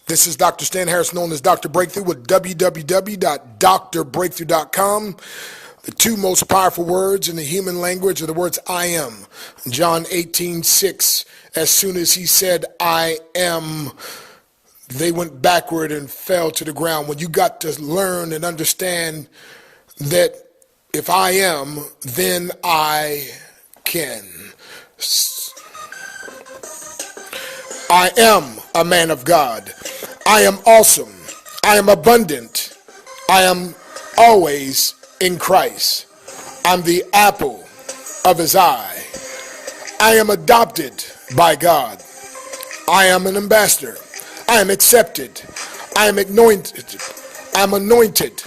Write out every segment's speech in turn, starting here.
This is Dr. Stan Harris, known as Dr. Breakthrough, with www.drbreakthrough.com. The two most powerful words in the human language are the words I am. John 18:6, as soon as he said I am, they went backward and fell to the ground. When you got to learn and understand that if I am, then I can. I am a man of God. I am awesome. I am abundant. I am always in Christ. I'm the apple of his eye. I am adopted by God. I am an ambassador. I am accepted. I am anointed. I am anointed.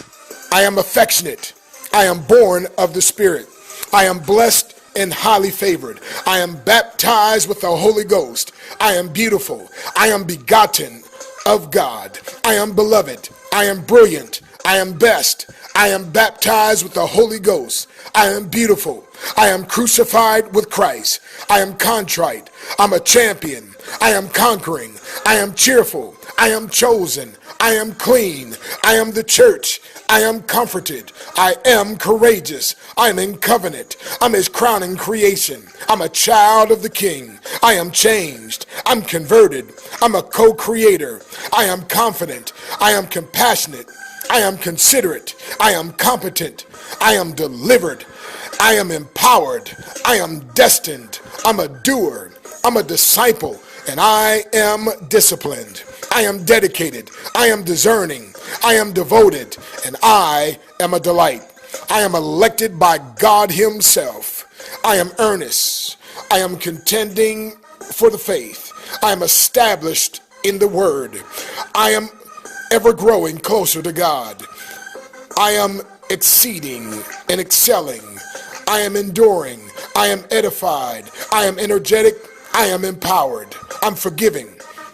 I am affectionate. I am born of the Spirit. I am blessed and highly favored. I am baptized with the Holy Ghost. I am beautiful. I am begotten of God. I am beloved. I am brilliant. I am best. I am baptized with the Holy Ghost. I am beautiful. I am crucified with Christ. I am contrite. I'm a champion. I am conquering. I am cheerful. I am chosen. I am clean. I am the church. I am comforted. I am courageous. I am in covenant. I'm his crowning creation. I'm a child of the King. I am changed. I'm converted. I'm a co-creator. I am confident. I am compassionate. I am considerate. I am competent. I am delivered. I am empowered. I am destined. I'm a doer. I'm a disciple. And I am disciplined. I am dedicated. I am discerning. I am devoted. And I am a delight. I am elected by God himself. I am earnest. I am contending for the faith. I am established in the word. I am ever growing closer to God. I am exceeding and excelling. I am enduring. I am edified. I am energetic. I am empowered. I'm forgiving.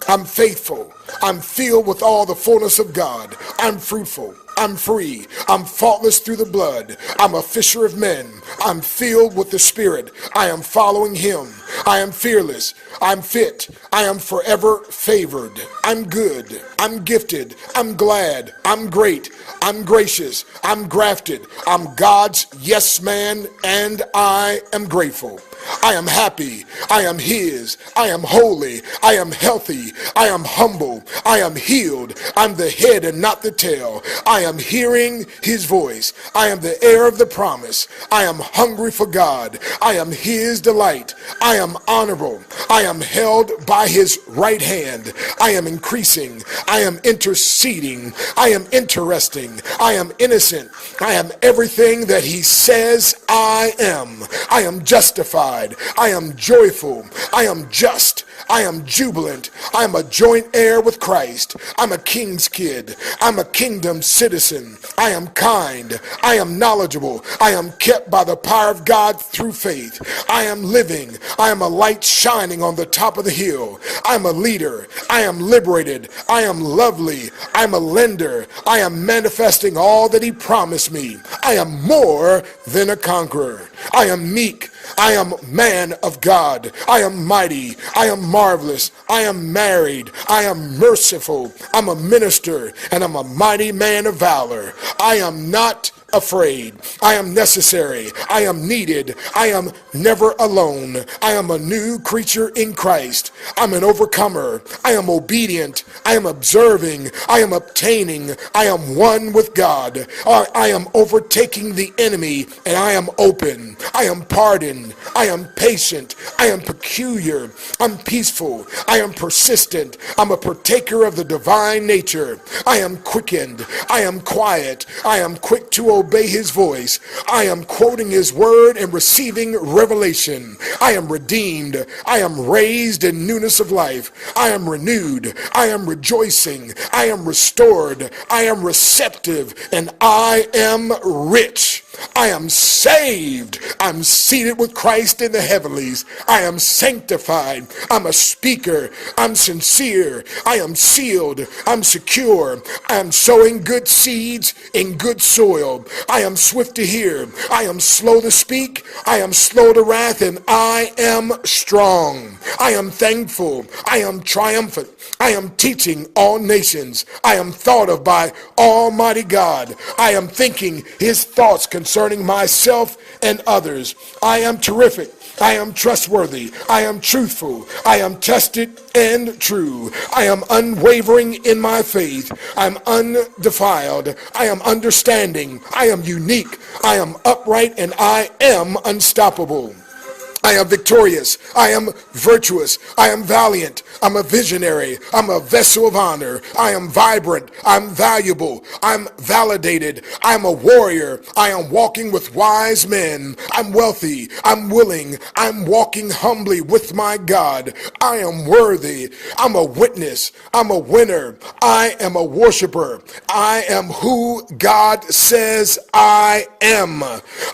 I'm faithful. I'm filled with all the fullness of God. I'm fruitful. I'm free. I'm faultless through the blood. I'm a fisher of men. I'm filled with the Spirit. I am following him. I am fearless. I'm fit. I am forever favored. I'm good. I'm gifted. I'm glad. I'm great. I'm gracious. I'm grafted. I'm God's yes man, and I am grateful. I am happy. I am his. I am holy. I am healthy. I am humble. I am healed. I'm the head and not the tail. I am hearing his voice. I am the heir of the promise. I am hungry for God. I am his delight. I am honorable. I am held by his right hand. I am increasing. I am interceding. I am interesting. I am innocent. I am everything that he says I am. I am justified. I am joyful. I am just. I am jubilant. I am a joint heir with Christ. I'm a king's kid. I'm a kingdom citizen. I am kind. I am knowledgeable. I am kept by the power of God through faith. I am living. I am a light shining on the top of the hill. I am a leader. I am liberated. I am lovely. I am a lender. I am manifesting all that he promised me. I am more than a conqueror. I am meek. I am man of God. I am mighty. I am marvelous. I am married. I am merciful. I'm a minister, and I'm a mighty man of valor. I am not afraid. I am necessary. I am needed. I am never alone. I am a new creature in Christ. I'm an overcomer. I am obedient. I am observing. I am obtaining. I am one with God. I am overtaking the enemy, and I am open. I am pardoned. I am patient. I am peculiar. I'm peaceful. I am persistent. I'm a partaker of the divine nature. I am quickened. I am quiet. I am quick to obey his voice. I am quoting his word and receiving revelation. I am redeemed. I am raised in newness of life. I am renewed. I am rejoicing. I am restored. I am receptive, and I am rich. I am saved. I'm seated with Christ in the heavenlies. I am sanctified. I'm a speaker. I'm sincere. I am sealed. I'm secure. I am sowing good seeds in good soil. I am swift to hear. I am slow to speak. I am slow to wrath, and I am strong. I am thankful. I am triumphant. I am teaching all nations. I am thought of by Almighty God. I am thinking his thoughts concerning myself and others. I am terrific. I am trustworthy. I am truthful. I am tested and true. I am unwavering in my faith. I am undefiled. I am understanding. I am unique. I am upright, and I am unstoppable. I am victorious. I am virtuous. I am valiant. I'm a visionary. I'm a vessel of honor. I am vibrant. I'm valuable. I'm validated. I'm a warrior. I am walking with wise men. I'm wealthy. I'm willing. I'm walking humbly with my God. I am worthy. I'm a witness. I'm a winner. I am a worshiper. I am who God says I am.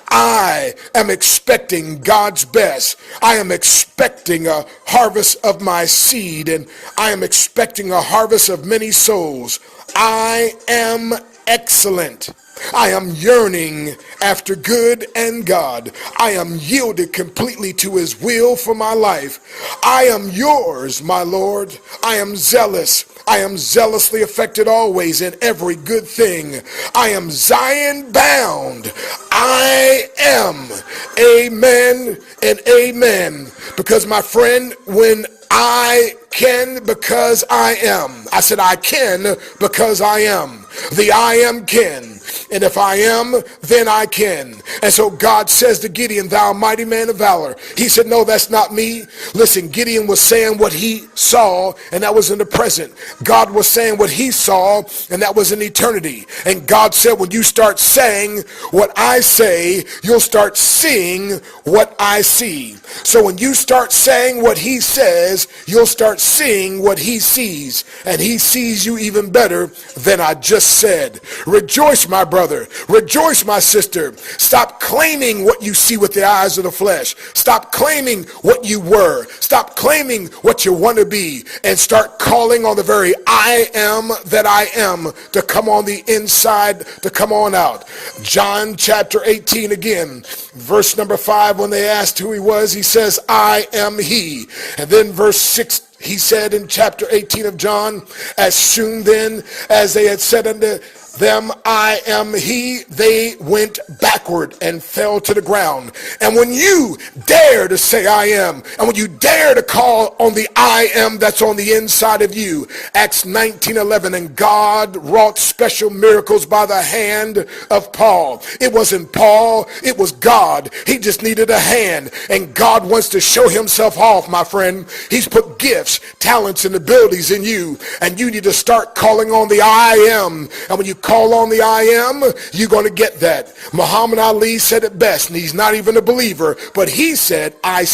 I am expecting God's best. I am expecting a harvest of my seed, and I am expecting a harvest of many souls. I am excellent. I am yearning after good and God. I am yielded completely to his will for my life. I am yours, my Lord. I am zealous. I am zealously affected always in every good thing. I am Zion bound. I am. Amen and amen. Because my friend, when I can because I am. I said I can because I am. The I am can. And if I am, then I can. And so God says to Gideon, thou mighty man of valor. He said, no, that's not me. Listen, Gideon was saying what he saw, and that was in the present. God was saying what he saw, and that was in eternity. And God said, when you start saying what I say, you'll start seeing what I see. So when you start saying what he says, you'll start seeing what he sees. And he sees you even better than I just said. Rejoice, my brother. Rejoice, my sister. Stop claiming what you see with the eyes of the flesh. Stop claiming what you were. Stop claiming what you want to be, and start calling on the very I am that I am to come on the inside, to come on out. John chapter 18 again, verse number 5, when they asked who he was, he says, I am he. And then verse 6, he said in chapter 18 of John, as soon then as they had said unto them, I am he, they went backward and fell to the ground. And when you dare to say I am, and when you dare to call on the I am that's on the inside of you, Acts 19:11, and God wrought special miracles by the hand of Paul. It wasn't Paul, it was God. He just needed a hand, and God wants to show himself off, my friend. He's put gifts, talents, and abilities in you, and you need to start calling on the I am. And when you call on the I am, you're going to get that. Muhammad Ali said it best, and he's not even a believer, but he said I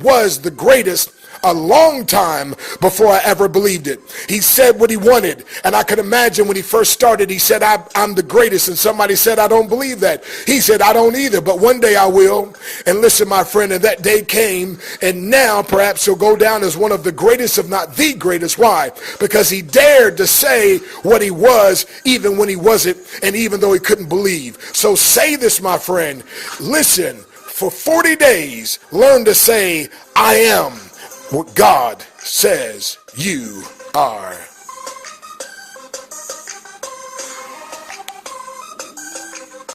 was the greatest a long time before I ever believed it. He said what he wanted, and I could imagine when he first started, he said, I'm the greatest, and somebody said, I don't believe that. He said, I don't either, but one day I will. And listen, my friend, and that day came, and now perhaps he'll go down as one of the greatest, if not the greatest. Why? Because he dared to say what he was, even when he wasn't, and even though he couldn't believe. So say this, my friend. Listen, for 40 days, learn to say, I am what God says you are.